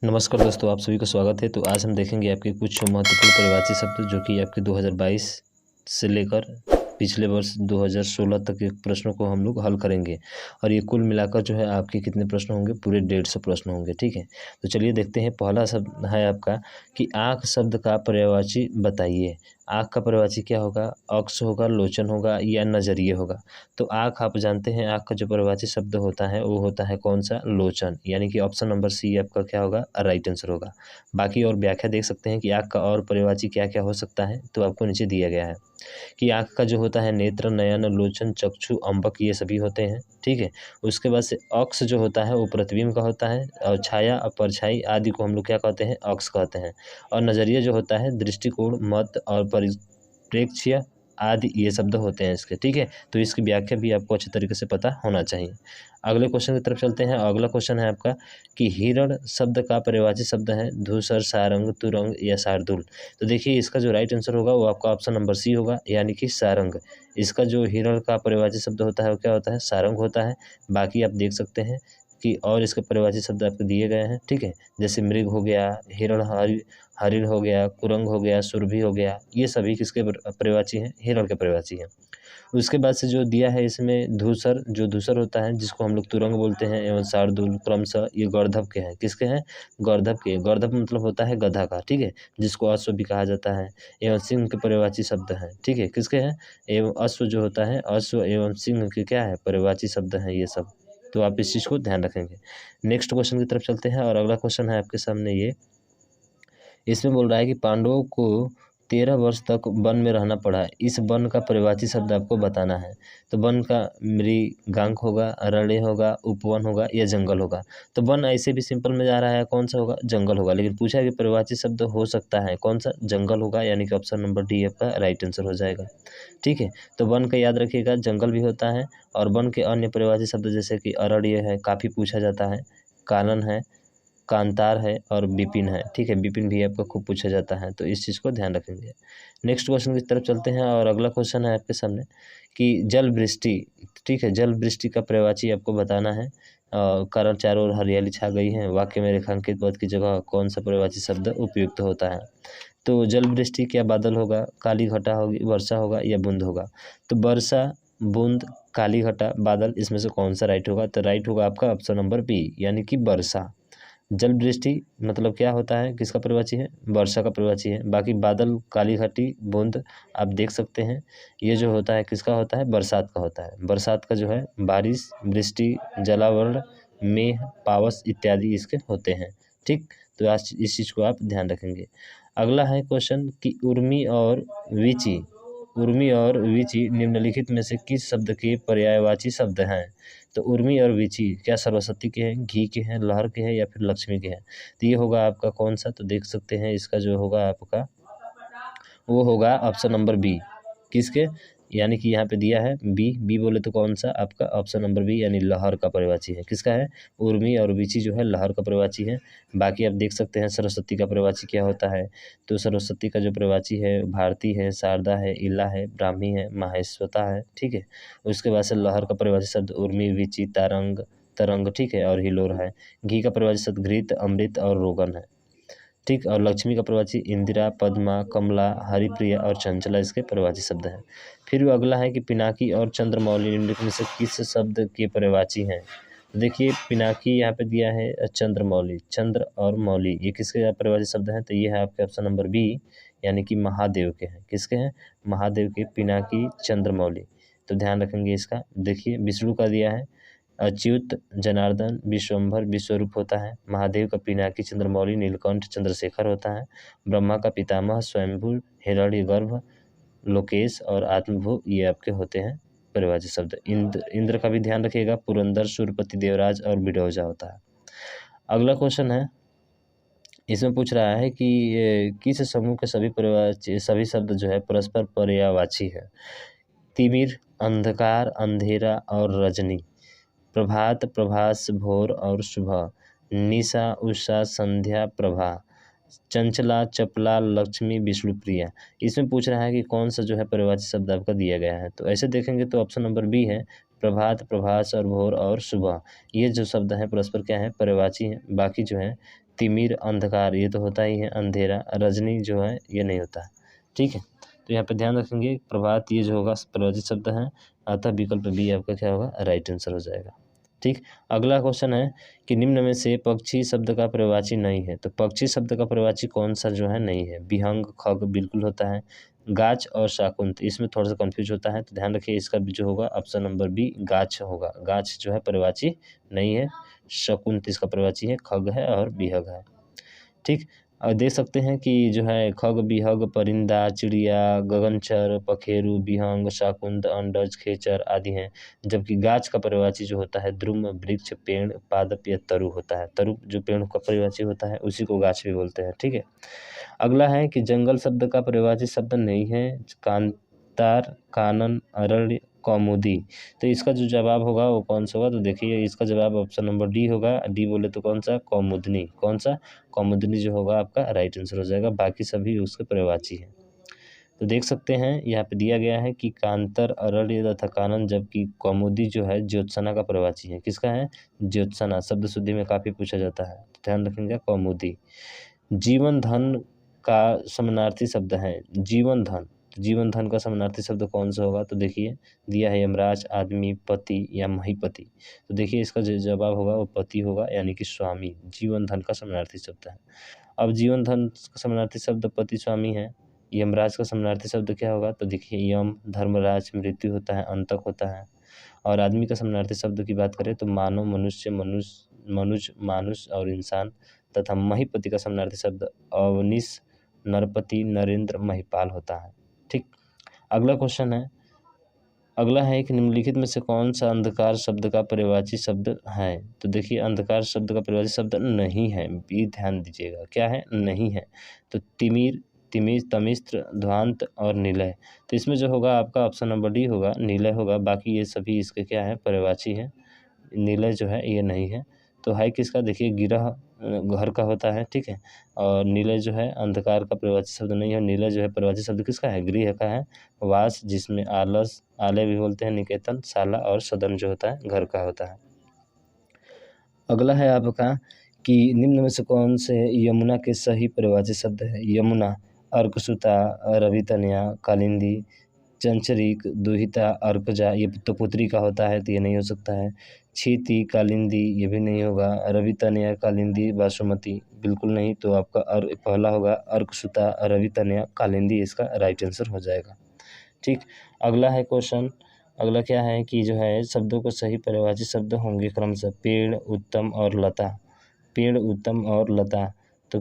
नमस्कार दोस्तों, आप सभी का स्वागत है। तो आज हम देखेंगे आपके कुछ महत्वपूर्ण पर्यायवाची शब्द जो कि आपके 2022 से लेकर पिछले वर्ष 2016 तक के प्रश्नों को हम लोग हल करेंगे। और ये कुल मिलाकर जो है आपके कितने प्रश्न होंगे, पूरे 150 प्रश्न होंगे। ठीक है, तो चलिए देखते हैं। पहला शब्द है आपका कि आँख शब्द का पर्यायवाची बताइए। आँख का पर्यायवाची क्या होगा? अक्ष होगा, लोचन होगा या नजरिए होगा। तो आँख आप जानते हैं, आँख का जो पर्यायवाची शब्द होता है वो होता है कौन सा? लोचन। यानी कि ऑप्शन नंबर सी आपका क्या होगा? राइट आंसर होगा। बाकी और व्याख्या देख सकते हैं कि आँख का और पर्यायवाची क्या क्या हो सकता है, तो आपको नीचे दिया गया है कि आँख का जो होता है नेत्र, नयन, लोचन, चक्षु, अम्बक ये सभी होते हैं। ठीक है, उसके बाद से अक्ष जो होता है वो प्रतिबिंब का होता है, और छाया और परछाई आदि को हम लोग क्या कहते हैं? अक्ष कहते हैं। और नजरिया जो होता है दृष्टिकोण, मत और परिप्रेक्ष्य आदि ये शब्द होते हैं इसके। ठीक है, तो इसकी व्याख्या भी आपको अच्छे तरीके से पता होना चाहिए। अगले क्वेश्चन की तरफ चलते हैं। अगला क्वेश्चन है आपका कि हिरण शब्द का पर्यायवाची शब्द है धूसर, सारंग, तुरंग या शार्दूल। तो देखिए इसका जो राइट आंसर होगा वो आपका ऑप्शन नंबर सी होगा, यानी कि सारंग। इसका जो हिरण का पर्यायवाची शब्द होता है वो क्या होता है? सारंग होता है। बाकी आप देख सकते हैं कि और इसके पर्यायवाची शब्द आपको दिए गए हैं। ठीक है, जैसे मृग हो गया, हिरण, हरिण हो गया, कुरंग हो गया, सुरभि हो गया, ये सभी किसके पर्यायवाची हैं? हिरण के पर्यायवाची हैं। उसके बाद से जो दिया है इसमें धूसर, जो धूसर होता है जिसको हम लोग तुरंग बोलते हैं, एवं शार्दूल क्रमशः ये गौरधप के हैं। किसके हैं? गौरधप के। गौरधप मतलब होता है गधा का। ठीक है, जिसको अश्व भी कहा जाता है। एवं सिंह के पर्यायवाची शब्द हैं। ठीक है, किसके हैं? एवं अश्व जो होता है, अश्व एवं सिंह के क्या है? पर्यायवाची शब्द हैं ये सब। तो आप इस चीज़ को ध्यान रखेंगे। नेक्स्ट क्वेश्चन की तरफ चलते हैं और अगला क्वेश्चन है आपके सामने ये। इसमें बोल रहा है कि पांडवों को 13 वर्ष तक वन में रहना पड़ा। इस वन का पर्यायवाची शब्द आपको बताना है। तो वन का मृगांक होगा, अरण्य होगा, उपवन होगा या जंगल होगा। तो वन ऐसे भी सिंपल में जा रहा है, कौन सा होगा? जंगल होगा। लेकिन पूछा है कि पर्यायवाची शब्द हो सकता है कौन सा? जंगल होगा, यानी कि ऑप्शन नंबर डी आपका राइट आंसर हो जाएगा। ठीक है, तो वन का याद रखिएगा, जंगल भी होता है। और वन के अन्य पर्यायवाची शब्द जैसे कि अरण्य है, काफ़ी पूछा जाता है, कानन है, कांतार है और विपिन है। ठीक है, विपिन भी आपका खूब पूछा जाता है, तो इस चीज़ को ध्यान रखेंगे। नेक्स्ट क्वेश्चन की तरफ चलते हैं और अगला क्वेश्चन है आपके सामने कि जल वृष्टि। ठीक है, जल वृष्टि का पर्यायवाची आपको बताना है। कारण चारों ओर हरियाली छा गई है, वाक्य में रेखांकित पद की जगह कौन सा पर्यायवाची शब्द उपयुक्त होता है? तो जल वृष्टि क्या बादल होगा, काली घटा होगी, वर्षा होगा या बूंद होगा? तो वर्षा, बूंद, काली घटा, बादल, इसमें से कौन सा राइट होगा? तो राइट होगा आपका ऑप्शन नंबर बी, यानी कि वर्षा। जल वृष्टि मतलब क्या होता है? किसका पर्यायवाची है? वर्षा का पर्यायवाची है। बाकी बादल, काली घटी, बूंद आप देख सकते हैं, ये जो होता है किसका होता है? बरसात का होता है। बरसात का जो है बारिश, वृष्टि, जलावरण, मेघ, पावस इत्यादि इसके होते हैं। ठीक, तो आज इस चीज़ को आप ध्यान रखेंगे। अगला है क्वेश्चन कि उर्मी और वीची। उर्मी और वीची निम्नलिखित में से किस शब्द के पर्यायवाची शब्द हैं? तो उर्मी और वीची क्या सरस्वती के हैं, घी के हैं, लहर के हैं या फिर लक्ष्मी के हैं? तो ये होगा आपका कौन सा? तो देख सकते हैं इसका जो होगा आपका वो होगा ऑप्शन नंबर बी। किसके? यानी कि यहाँ पे दिया है बी। बी बोले तो कौन सा? आपका ऑप्शन नंबर बी, यानी लहर का पर्यायवाची है। किसका है? उर्मी और वीची जो है लहर का पर्यायवाची है। बाकी आप देख सकते हैं सरस्वती का पर्यायवाची क्या होता है। तो सरस्वती का जो पर्यायवाची है भारती है, शारदा है, इला है, ब्राह्मी है, माहेश्वता है। ठीक है, उसके बाद से लहर का पर्यायवाची शब्द उर्मी, वीची, तारंग, तरंग, ठीक है, और हिलोर है। घी का पर्यायवाची शब्द घृत, अमृत और रोगन है। ठीक, और लक्ष्मी का पर्यायवाची इंदिरा, पद्मा, कमला, हरिप्रिया और चंचला इसके पर्यायवाची शब्द हैं। फिर अगला है कि पिनाकी और चंद्रमौली निम्नलिखित में से किस शब्द के पर्यायवाची हैं? तो देखिए पिनाकी यहाँ पे दिया है, चंद्रमौली, चंद्र और मौली ये किसके पर्यायवाची शब्द हैं? तो ये है आपके ऑप्शन नंबर बी, यानी कि महादेव के हैं। किसके हैं? महादेव के, पिनाकी, चंद्रमौली। तो ध्यान रखेंगे इसका। देखिए विष्णु का दिया है अच्युत, जनार्दन, विश्वम्भर, विश्वरूप होता है। महादेव का पिनाकी, चंद्रमौली, नीलकंठ, चंद्रशेखर होता है। ब्रह्मा का पितामह, स्वयंभू, हिरण्यगर्भ, लोकेश और आत्मभू ये आपके होते हैं पर्यायवाची शब्द। इंद्र का भी ध्यान रखिएगा, पुरंदर, सूर्यपति, देवराज और बिडौजा होता है। अगला क्वेश्चन है, इसमें पूछ रहा है कि किस समूह के सभी शब्द जो है परस्पर पर्यायवाची है? तिमिर, अंधकार, अंधेरा और रजनी। प्रभात, प्रभास, भोर और सुबह। निशा, उषा, संध्या, प्रभा। चंचला, चपला, लक्ष्मी, विष्णुप्रिया। इसमें पूछ रहा है कि कौन सा जो है पर्यायवाची शब्द आपका दिया गया है? तो ऐसे देखेंगे तो ऑप्शन नंबर बी है, प्रभात, प्रभास और भोर और सुबह। ये जो शब्द हैं परस्पर क्या है? पर्यायवाची हैं। बाकी जो है तिमिर अंधकार ये तो होता ही है, अंधेरा, रजनी जो है ये नहीं होता है। ठीक है, तो यहाँ पे ध्यान रखेंगे प्रभात ये जो होगा प्रवाचित शब्द है, अतः विकल्प बी आपका क्या होगा, राइट आंसर हो जाएगा। ठीक, अगला क्वेश्चन है कि निम्न में से पक्षी शब्द का प्रवाची नहीं है। तो पक्षी शब्द का प्रवाची कौन सा जो है नहीं है, विहंग, खग बिल्कुल होता है, गाछ और शाकुंत इसमें थोड़ा सा कंफ्यूज होता है, तो ध्यान रखिए इसका जो होगा ऑप्शन नंबर बी गाछ होगा। गाछ जो है प्रवाची नहीं है, शकुंत इसका प्रवाची है, खग है और विहग है। ठीक, और देख सकते हैं कि जो है खग, विहग, परिंदा, चिड़िया, गगनचर, पखेरु, विहंग, शाकुंत, अंडज, खेचर आदि हैं, जबकि गाछ का प्रवाची जो होता है द्रुम, वृक्ष, पेड़, पादप या तरु होता है। तरु जो पेड़ का प्रवाची होता है उसी को गाछ भी बोलते हैं। ठीक है, अगला है कि जंगल शब्द का प्रवाची शब्द नहीं है, कांतार, कानन, अरण्य, कौमुदी। तो इसका जो जवाब होगा वो कौन सा होगा, तो देखिए इसका जवाब ऑप्शन नंबर डी होगा। डी बोले तो कौन सा, कौमुदनी। कौन सा, कौमुदनी जो होगा आपका राइट आंसर हो जाएगा, बाकी सभी उसके प्रवाची हैं। तो देख सकते हैं यहाँ पे दिया गया है कि कांतर, अरण्य तथा कानन, जबकि कौमुदी जो है ज्योत्सना का प्रवाची है। किसका है, ज्योत्सना। शब्द शुद्धि में काफ़ी पूछा जाता है, तो ध्यान रखेंगे कौमुदी। जीवन धन का समानार्थी शब्द है, जीवन धन। जीवन धन का समानार्थी शब्द कौन सा होगा, तो देखिए दिया है यमराज, आदमी, पति या महीपति। तो देखिए इसका जो जवाब होगा वो पति होगा, यानी कि स्वामी जीवन धन का समानार्थी शब्द है। अब जीवन धन का समानार्थी शब्द पति स्वामी है, यमराज का समानार्थी शब्द क्या होगा, तो देखिए यम, धर्मराज, मृत्यु होता है, अंतक होता है। और आदमी का समानार्थी शब्द की बात करें तो मानव, मनुष्य, मनुज, मानुष और इंसान, तथा महीपति का समानार्थी शब्द अवनीश, नरपति, नरेंद्र, महिपाल होता है। ठीक, अगला क्वेश्चन है, अगला है कि निम्नलिखित में से कौन सा अंधकार शब्द का प्रवाची शब्द है। तो देखिए अंधकार शब्द का प्रवाची शब्द नहीं है, भी ध्यान दीजिएगा क्या है, नहीं है। तो तिमिर, तिमिर, तमिस्त्र, ध्वांत और निलय। तो इसमें जो होगा आपका ऑप्शन नंबर डी होगा, निलय होगा। बाकी ये सभी इसके क्या है, प्रवाची है। निलय जो है ये नहीं है। तो है किसका, देखिए गिरह घर का होता है। ठीक है, और निलय जो है अंधकार का प्रवाची शब्द नहीं है। निलय जो है प्रवाची शब्द किसका है, गृह का है। वास जिसमें आलस, आलय भी बोलते हैं, निकेतन, शाला और सदन जो होता है घर का होता है। अगला है आपका कि निम्न में से कौन से यमुना के सही प्रवाची शब्द है। यमुना, अर्कसुता, रवितनया, कालिंदी, चंचरिक, दुहिता, अर्कजा ये तो पुत्री का होता है, तो ये नहीं हो सकता है। छीति, कालिंदी ये भी नहीं होगा। रवितनया, कालिंदी, बासुमती बिल्कुल नहीं। तो आपका पहला होगा अर्कसुता, रवितनया, कालिंदी इसका राइट आंसर हो जाएगा। ठीक, अगला है क्वेश्चन, अगला क्या है कि जो है शब्दों को सही परिभाषित शब्द होंगे क्रमशः पेड़, उत्तम और लता। पेड़, उत्तम और लता। तो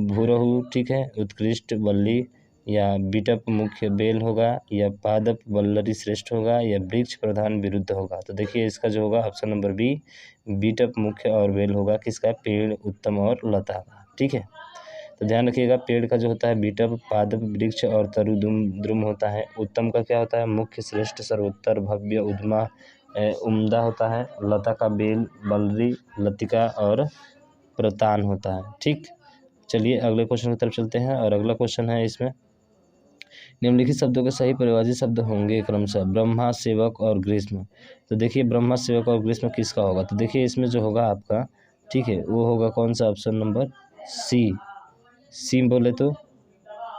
भूरहु, ठीक है, उत्कृष्ट, बल्ली या बिटप मुख्य बेल होगा, या पादप वल्लरी श्रेष्ठ होगा, या वृक्ष प्रधान विरुद्ध होगा। तो देखिए इसका जो होगा ऑप्शन नंबर बी बिटप मुख्य और बेल होगा, किसका, पेड़, उत्तम और लता का। ठीक है, तो ध्यान रखिएगा पेड़ का जो होता है बीटप, पादप, वृक्ष और तरु द्रुम होता है। उत्तम का क्या होता है, मुख्य, श्रेष्ठ, सर्वोत्तर, भव्य, उद्मा, उम्दा होता है। लता का बेल, बलरी, लतिका और प्रतान होता है। ठीक, चलिए अगले क्वेश्चन की तरफ चलते हैं, और अगला क्वेश्चन है इसमें निम्नलिखित शब्दों के सही परिभाषित शब्द होंगे क्रमशः ब्रह्मा, सेवक और ग्रीष्म। तो देखिए ब्रह्मा, सेवक और ग्रीष्म किसका होगा, तो देखिए इसमें जो होगा आपका, ठीक है, वो होगा कौन सा, ऑप्शन नंबर सी। सी बोले तो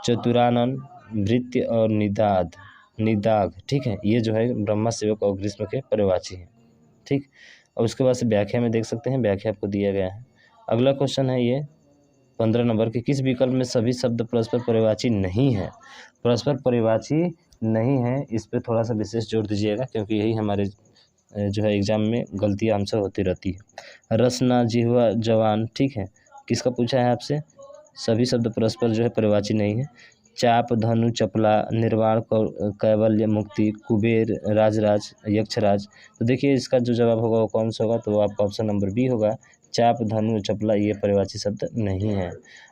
चतुरानन, भृत्य और निदाद, निदाग। ठीक है, ये जो है ब्रह्मा, सेवक और ग्रीष्म के प्रवाची हैं। ठीक, और उसके बाद से व्याख्या में देख सकते हैं, व्याख्या आपको दिया गया है। अगला क्वेश्चन है ये 15 नंबर के, किस विकल्प में सभी शब्द परस्पर पर्यायवाची नहीं है। परस्पर पर्यायवाची नहीं है, इस पर थोड़ा सा विशेष जोर दीजिएगा, क्योंकि यही हमारे जो है एग्जाम में गलतियाँ हमसे होती रहती है। रसना, जिह्वा, जवान, ठीक है, किसका पूछा है आपसे, सभी शब्द परस्पर जो है पर्यायवाची नहीं है। चाप, धनु, चपला, निर्वाण, कैवल्य, मुक्ति, कुबेर, राजराज, यक्षराज। तो देखिए इसका जो जवाब होगा वो कौन सा होगा, तो आपका ऑप्शन नंबर बी होगा। चाप, धनु, चपला ये पर्यायवाची शब्द नहीं है।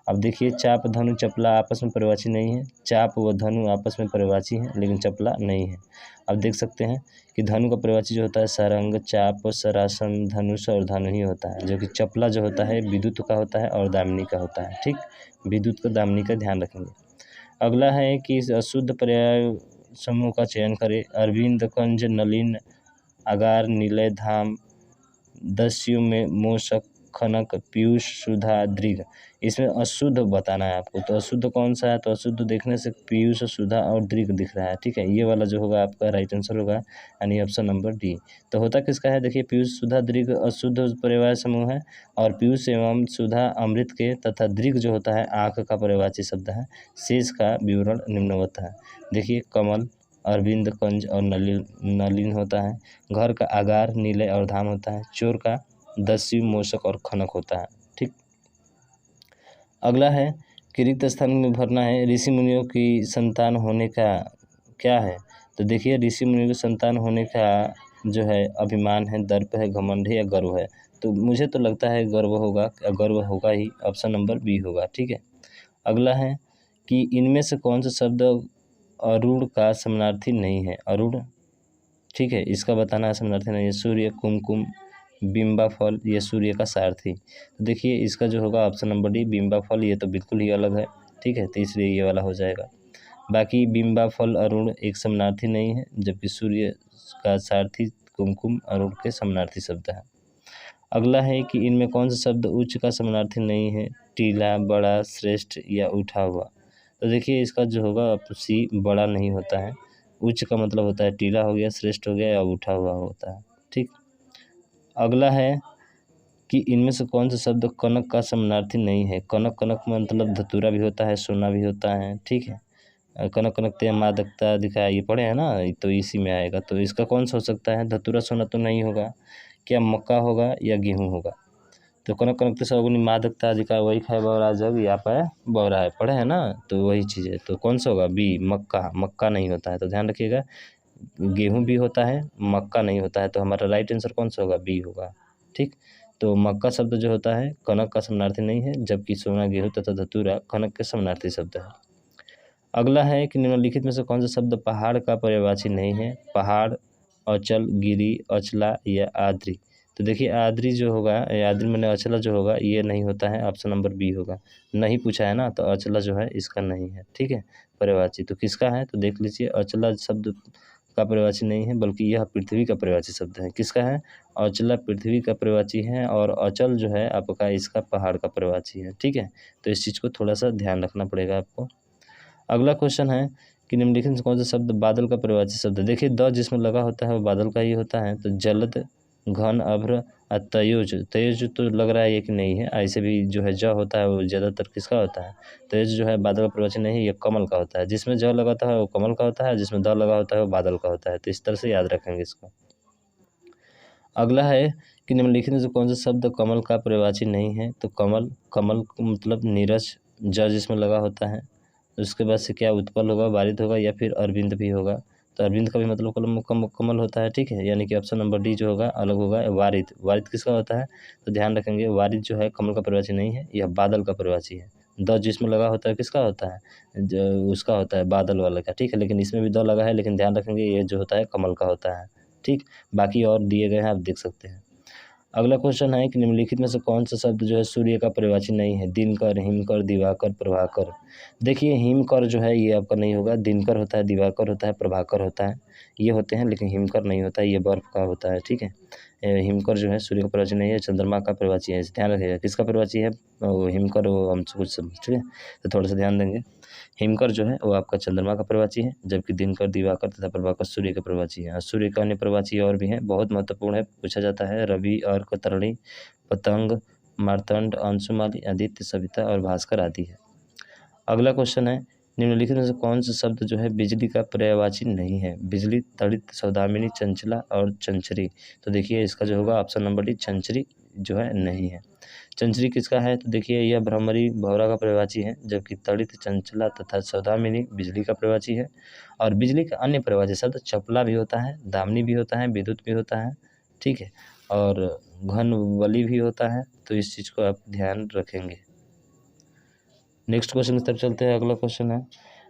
अब देखिए चाप, धनु, चपला आपस में पर्यायवाची नहीं है। चाप व धनु आपस में पर्यायवाची हैं, लेकिन चपला नहीं है। अब देख सकते हैं कि धनु का पर्यायवाची जो होता है सारंग, चाप, सरासन, धनुष और धनु ही होता है, जो कि चपला जो होता है विद्युत का होता है और दामिनी का होता है। ठीक, विद्युत का, दामिनी का ध्यान रखेंगे। अगला है कि अशुद्ध पर्याय समूह का चयन करें। अरविंद, कंज, नलिन, अगार, निलय, धाम, दस्यु में मोशक, खनक, पीयूष, सुधा, दृघ। इसमें अशुद्ध बताना है आपको। तो अशुद्ध कौन सा है? तो अशुद्ध देखने से पीयूष, सुधा और दृघ दिख रहा है, ठीक है। ये वाला जो होगा आपका राइट आंसर होगा, यानी ऑप्शन नंबर डी। तो होता किसका है? देखिए, पीयूष, सुधा, दृघ अशुद्ध पर्यायवाची समूह है, और पीयूष एवं सुधा अमृत के तथा दृघ जो होता है आँख का पर्यायवाची शब्द है। शेष का विवरण निम्नवत है। देखिए, कमल, अरविंद, कंज और नलिन होता है। घर का आगार, नीलय और धाम होता है। चोर का दस्यु, मूषक और खनक होता है, ठीक। अगला है कि रिक्त स्थान में भरना है। ऋषि मुनियों की संतान होने का क्या है? तो देखिए, ऋषि मुनियों की संतान होने का जो है अभिमान है, दर्प है, घमंड है या गर्व है। तो मुझे तो लगता है गर्व होगा ही, ऑप्शन नंबर बी होगा, ठीक है। अगला है कि इनमें से कौन सा शब्द अरूढ़ का समानार्थी नहीं है? अरूढ़, ठीक है, इसका बताना है समानार्थी नहीं है। सूर्य, कुमकुम, बिंबा फल, ये सूर्य का सारथी। तो देखिए, इसका जो होगा ऑप्शन नंबर डी बिंबा फल, ये तो बिल्कुल ही अलग है, ठीक है, तो इसलिए ये वाला हो जाएगा। बाकी बिंबा फल अरूढ़ एक समानार्थी नहीं है, जबकि सूर्य का सारथी कुमकुम अरूढ़ के समानार्थी शब्द है। अगला है कि इनमें कौन सा शब्द उच्च का समानार्थी नहीं है? टीला, बड़ा, श्रेष्ठ या उठा हुआ। तो देखिए, इसका जो होगा सी बड़ा नहीं होता है। उच्च का मतलब होता है टीला हो गया, श्रेष्ठ हो गया या उठा हुआ होता है, ठीक। अगला है कि इनमें से कौन सा शब्द कनक का समानार्थी नहीं है? कनक मतलब धतूरा भी होता है, सोना भी होता है, ठीक है। कनक कनकते मादकता दिखाया, ये पढ़े हैं ना, तो इसी में आएगा। तो इसका कौन सा हो सकता है? धतूरा सोना तो नहीं होगा। क्या मक्का होगा या गेहूँ होगा? तो कनक कनकते सगुनी मादकता अधिकार, वही खाए बौरा जग या पाए बौरा है, पढ़े हैं ना, तो वही चीज़ है। तो कौन सा होगा? बी, मक्का नहीं होता है, तो ध्यान रखिएगा। गेहूँ भी होता है, मक्का नहीं होता है, तो हमारा राइट आंसर कौन सा होगा? बी होगा, ठीक। तो मक्का शब्द जो होता है कनक का समानार्थी नहीं है, जबकि सोना, गेहूँ तथा धतूरा कनक के समानार्थी शब्द है। अगला है कि निम्नलिखित में से कौन सा शब्द पहाड़ का पर्यायवाची नहीं है? पहाड़, अचल, गिरी, अचला या आद्री। तो देखिए, आद्री जो होगा, आद्री मैंने अचला जो होगा ये नहीं होता है, ऑप्शन नंबर बी होगा। नहीं पूछा है ना, तो अचला जो है इसका नहीं है, ठीक है, पर्यायवाची। तो किसका है? तो देख लीजिए, अचला शब्द का पर्यायवाची नहीं है, बल्कि यह पृथ्वी का पर्यायवाची शब्द है। किसका है? अचला पृथ्वी का पर्यायवाची है, और अचल जो है आपका इसका पहाड़ का पर्यायवाची है, ठीक है। तो इस चीज़ को थोड़ा सा ध्यान रखना पड़ेगा आपको। अगला क्वेश्चन है कि निम्नलिखित में कौन सा शब्द बादल का पर्यायवाची शब्द है? देखिए, द जिसमें लगा होता है वो बादल का ही होता है। तो जलद, घन, अभ्र, तयोज तो लग रहा है ये कि नहीं है। ऐसे भी जो है ज होता है वो ज़्यादातर किसका होता है? तयोज जो है बादल का पर्यायवाची नहीं है, ये कमल का होता है। जिसमें ज लगाता है वो कमल का होता है, जिसमें द लगा होता है वो बादल का होता है। तो इस तरह से याद रखेंगे इसको। अगला है कि निम्नलिखित में से कौन सा शब्द कमल का पर्यायवाची नहीं है? तो कमल मतलब नीरज, ज जिसमें लगा होता है। उसके बाद से क्या उत्पल होगा, वारिद होगा या फिर अरविंद भी होगा। तो अरविंद का भी मतलब कमल होता है, ठीक है, यानी कि ऑप्शन नंबर डी जो होगा अलग होगा। वारिद किसका होता है? तो ध्यान रखेंगे, वारिद जो है कमल का पर्यायवाची नहीं है, यह बादल का पर्यायवाची है। द जिसमें लगा होता है किसका होता है? उसका होता है बादल वाले का, ठीक है, लेकिन इसमें भी द लगा है, लेकिन ध्यान रखेंगे ये जो होता है कमल का होता है, ठीक। बाकी और दिए गए हैं, आप देख सकते हैं। अगला क्वेश्चन है कि निम्नलिखित में से कौन सा शब्द जो है सूर्य का पर्यायवाची नहीं है? दिनकर, हिमकर, दिवाकर, प्रभाकर। देखिए, हिमकर जो है ये आपका नहीं होगा। दिनकर होता है, दिवाकर होता है, प्रभाकर होता है, ये होते हैं, लेकिन हिमकर नहीं होता है, ये बर्फ का होता है, ठीक है। हिमकर जो है सूर्य का पर्यायवाची नहीं है, चंद्रमा का पर्यायवाची है, इसे ध्यान रखिएगा। किसका पर्यायवाची है? वो हिमकर, वो हम कुछ समझ, ठीक है, तो थोड़ा सा ध्यान देंगे। हिमकर जो है वो आपका चंद्रमा का पर्यायवाची है, जबकि दिनकर, दिवाकर तथा प्रभाकर सूर्य के पर्यायवाची है। और सूर्य का अन्य पर्यायवाची और भी हैं, बहुत महत्वपूर्ण है, पूछा जाता है। रवि, अर्क, तरणी, पतंग, मार्तंड, अंशुमाली, आदित्य, सविता और भास्कर आदि है। अगला क्वेश्चन है, निम्नलिखित में से कौन सा शब्द जो है बिजली का पर्यायवाची नहीं है? बिजली, तड़ित, सौदामिनी, चंचला और चंचरी। तो देखिए, इसका जो होगा ऑप्शन नंबर डी चंचरी जो है नहीं है। चंचरी किसका है? तो देखिए, यह भ्रमरी, भौरा का पर्यायवाची है, जबकि तड़ित, चंचला तथा सौदामिनी बिजली का पर्यायवाची है। और बिजली का अन्य पर्यायवाची शब्द चपला भी होता है, दामिनी भी होता है, विद्युत भी होता है, ठीक है, और घनवली भी होता है। तो इस चीज़ को आप ध्यान रखेंगे। नेक्स्ट क्वेश्चन की तरफ चलते हैं। अगला क्वेश्चन है,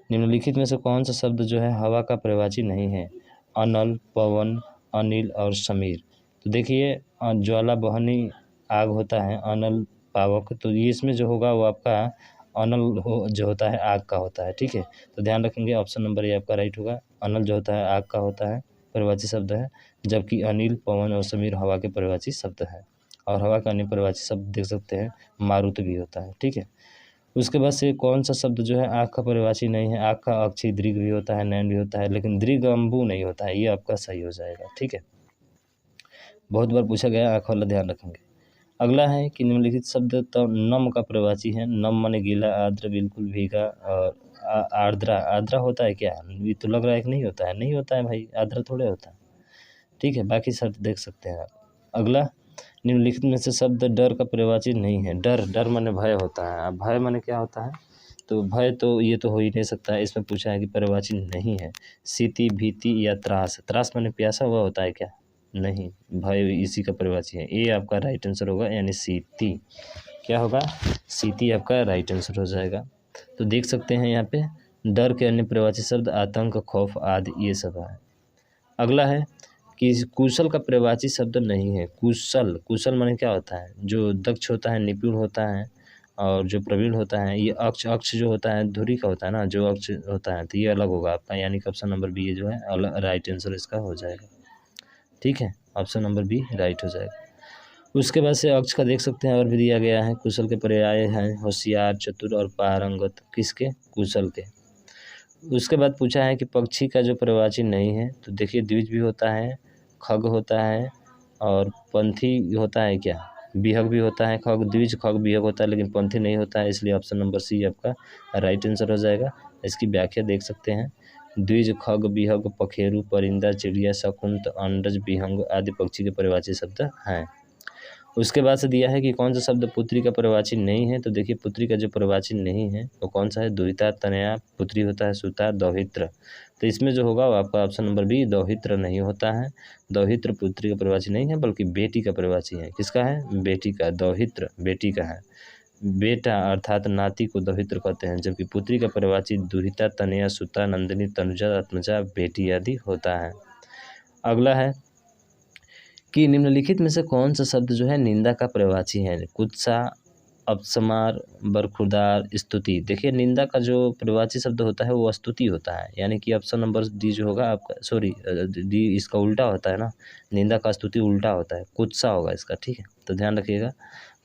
निम्नलिखित में से कौन सा शब्द जो है हवा का पर्यायवाची नहीं है? अनल, पवन, अनिल और समीर। तो देखिए, ज्वाला बहनी आग होता है, अनल पावक, तो ये इसमें जो होगा वो आपका अनल जो होता है आग का होता है, ठीक है। तो ध्यान रखेंगे, ऑप्शन नंबर ये आपका राइट होगा। अनल जो होता है आग का होता है, पर्यायवाची शब्द है, जबकि अनिल, पवन और समीर हवा के पर्यायवाची शब्द है। और हवा का अन्य पर्यायवाची शब्द देख सकते हैं मारुत भी होता है, ठीक है। उसके बाद से कौन सा शब्द जो है आँख का पर्यायवाची नहीं है? आँख का अक्षी दीर्घ भी होता है, नयन भी होता है, लेकिन दीर्घ अम्बु नहीं होता है, ये आपका सही हो जाएगा, ठीक है। बहुत बार पूछा गया, आँख वाला ध्यान रखेंगे। अगला है कि निम्नलिखित शब्द तो नम का पर्यायवाची है। नम माने गीला, आर्द्र बिल्कुल भीगा, और आर्द्रा, आर्द्रा होता है क्या? ये तो लग रहा है कि नहीं होता है, नहीं होता है भाई, आर्द्रा थोड़े होता है, ठीक है। बाकी शब्द देख सकते हैं आप। अगला, निम्नलिखित में से शब्द डर का पर्यायवाची नहीं है। डर, डर माने भय होता है। अब भय माने क्या होता है? तो भय तो ये तो हो ही नहीं सकता है, इसमें पूछा है कि पर्यायवाची नहीं है। सीति, भीति या त्रास, त्रास माने प्यासा हुआ होता है क्या? नहीं, भय इसी का पर्यायवाची है। ये आपका राइट आंसर होगा, यानी सीति। क्या होगा? सीति आपका राइट आंसर हो जाएगा। तो देख सकते हैं यहाँ पे डर के अन्य पर्यायवाची शब्द आतंक, खौफ आदि ये सब है। अगला है कि कुशल का पर्यायवाची शब्द नहीं है। कुशल, कुशल माने क्या होता है? जो दक्ष होता है, निपुण होता है, और जो प्रवीण होता है। ये अक्ष, अक्ष जो होता है धुरी का होता है ना, जो अक्ष होता है, तो ये अलग होगा आपका, यानी कि ऑप्शन नंबर बी जो है राइट आंसर इसका हो जाएगा, ठीक है। ऑप्शन नंबर बी राइट हो जाएगा। उसके बाद से अक्ष का देख सकते हैं और भी दिया गया है। कुशल के पर्याय हैं होशियार, चतुर और पारंगत। किसके? कुशल के। उसके बाद पूछा है कि पक्षी का जो पर्यायवाची नहीं है, तो देखिए द्विज भी होता है, खग होता है, और पंथी होता है क्या? बिहग भी होता है। खग, द्विज, खग, बिहग होता है, लेकिन पंथी नहीं होता है, इसलिए ऑप्शन नंबर सी आपका राइट आंसर हो जाएगा। इसकी व्याख्या देख सकते हैं। द्विज, खग, बिहग, पखेरु, परिंदा, चिड़िया, शकुंत, अंडज, विहंग आदि पक्षी के पर्यायवाची शब्द हैं। उसके बाद से दिया है कि कौन सा शब्द पुत्री का पर्यायवाची नहीं है। तो देखिए पुत्री का जो पर्यायवाची नहीं है वो कौन सा है? दुहिता, तनया, पुत्री होता है, सुता, दौहित्र। तो इसमें जो होगा वो आपका ऑप्शन नंबर बी, दौहित्र नहीं होता है। दौहित्र पुत्री का पर्यायवाची नहीं है, बल्कि बेटी का पर्यायवाची है। किसका है? बेटी का। दौहित्र बेटी का है। बेटा अर्थात नाती को दौहित्र कहते हैं, जबकि पुत्री का पर्यायवाची दुहिता, तनया, सुता, नंदिनी, तनुजा, आत्मजा, बेटी आदि होता है। अगला है कि निम्नलिखित में से कौन सा शब्द जो है निंदा का पर्यायवाची है? कुत्सा, अपस्मार, बरखुरदार, स्तुति। देखिए निंदा का जो पर्यायवाची शब्द होता है वो स्तुति होता है, यानी कि ऑप्शन नंबर डी जो होगा आपका, सॉरी डी इसका उल्टा होता है ना, निंदा का स्तुति उल्टा होता है, कुत्सा होगा इसका, ठीक है। तो ध्यान रखिएगा,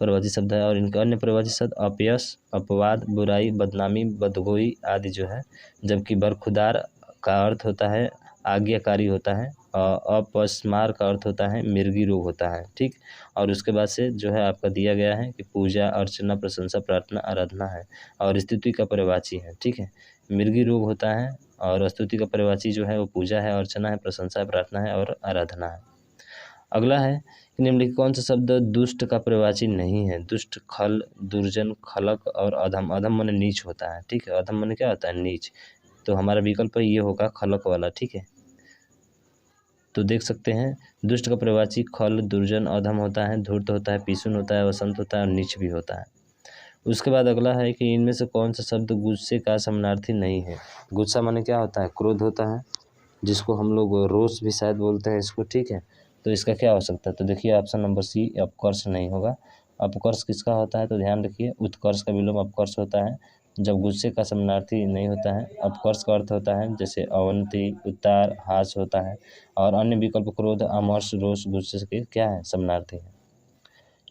पर्यायवाची शब्द है। और इनका अन्य पर्यायवाची शब्द अपयश, अपवाद, बुराई, बदनामी, बदगोई आदि जो है। जबकि बरखुरदार का अर्थ होता है आज्ञाकारी होता है, अपस्मार का अर्थ होता है मिर्गी रोग होता है, ठीक। और उसके बाद से जो है आपका दिया गया है कि पूजा, अर्चना, प्रशंसा, प्रार्थना, आराधना है, और स्तुति का पर्यायवाची है, ठीक है। मिर्गी रोग होता है, और स्तुति का पर्यायवाची जो है वो पूजा है, अर्चना है, प्रशंसा है, प्रार्थना है और आराधना है। अगला है कि निम्नलिखित कौन सा शब्द दुष्ट का पर्यायवाची नहीं है? दुष्ट, खल, दुर्जन, खलक और अधम। अधम माने नीच होता है, ठीक है। अधम माने क्या होता है? नीच। तो हमारा विकल्प ये होगा खलक वाला, ठीक है। तो देख सकते हैं दुष्ट का पर्यायवाची खल, दुर्जन, अधम होता है, धूर्त होता है, पिशुन होता है, वसंत होता है और नीच भी होता है। उसके बाद अगला है कि इनमें से कौन सा शब्द गुस्से का समानार्थी नहीं है? गुस्सा माने क्या होता है? क्रोध होता है, जिसको हम लोग रोष भी शायद बोलते हैं इसको, ठीक है। तो इसका क्या हो सकता है? तो देखिए ऑप्शन नंबर सी अपकर्ष नहीं होगा। अपकर्ष किसका होता है? तो ध्यान रखिए उत्कर्ष का विलोम अपकर्ष होता है, जब गुस्से का समानार्थी नहीं होता है। अपकर्ष का अर्थ होता है जैसे अवनति, उतार, हास होता है, और अन्य विकल्प क्रोध, अमर्ष, रोष, गुस्से के क्या है? समानार्थी है।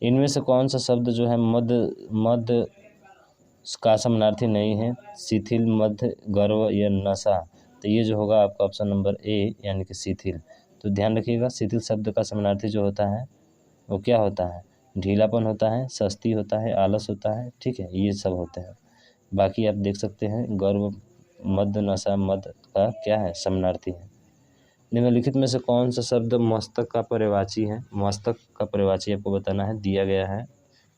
इनमें से कौन सा शब्द जो है मद मद का समानार्थी नहीं है? शिथिल, मध्य, गर्व या नशा। तो ये जो होगा आपका ऑप्शन नंबर ए, यानी कि शिथिल। तो ध्यान रखिएगा शिथिल शब्द का समानार्थी जो होता है वो क्या होता है? ढीलापन होता है, सस्ती होता है, आलस होता है, ठीक है, ये सब होते हैं। बाकी आप देख सकते हैं गर्व, मद, नशा, मद का क्या है? समानार्थी है। निम्नलिखित में से कौन सा शब्द मस्तक का पर्यायवाची है? मस्तक का पर्यायवाची आपको बताना है, दिया गया है,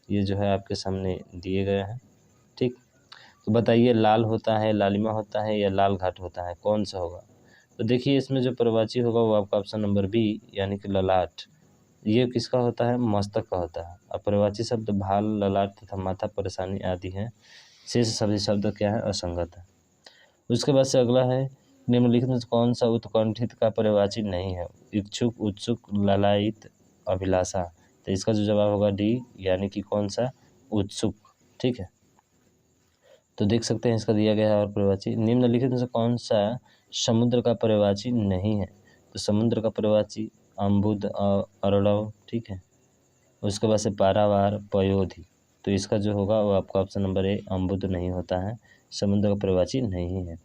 ये जो है आपके सामने दिए गए हैं, ठीक। तो बताइए लाल होता है, लालिमा होता है या लाल घाट होता है, कौन सा होगा? तो देखिए इसमें जो पर्यायवाची होगा वो आपका ऑप्शन नंबर बी, यानी कि ललाट। ये किसका होता है? मस्तक का होता है। और पर्यायवाची शब्द भाल, ललाट तथा माथा, परेशानी आदि हैं। शेष सभी शब्द क्या है? असंगत है। उसके बाद से अगला है निम्नलिखित में से कौन सा उत्कंठित का पर्यायवाची नहीं है? इच्छुक, उत्सुक, लालायित, अभिलाषा। तो इसका जो जवाब होगा डी, यानी कि कौन सा? उत्सुक, ठीक है। तो देख सकते हैं इसका दिया गया है और पर्यायवाची। निम्नलिखित में से कौन सा समुद्र का पर्यायवाची नहीं है? तो समुद्र का पर्यायवाची अम्बुद, अरड़व, ठीक है। उसके बाद से पारावार, पयोधि। तो इसका जो होगा वो आपका ऑप्शन नंबर ए अम्बुद नहीं होता है, समुद्र का पर्यायवाची नहीं है।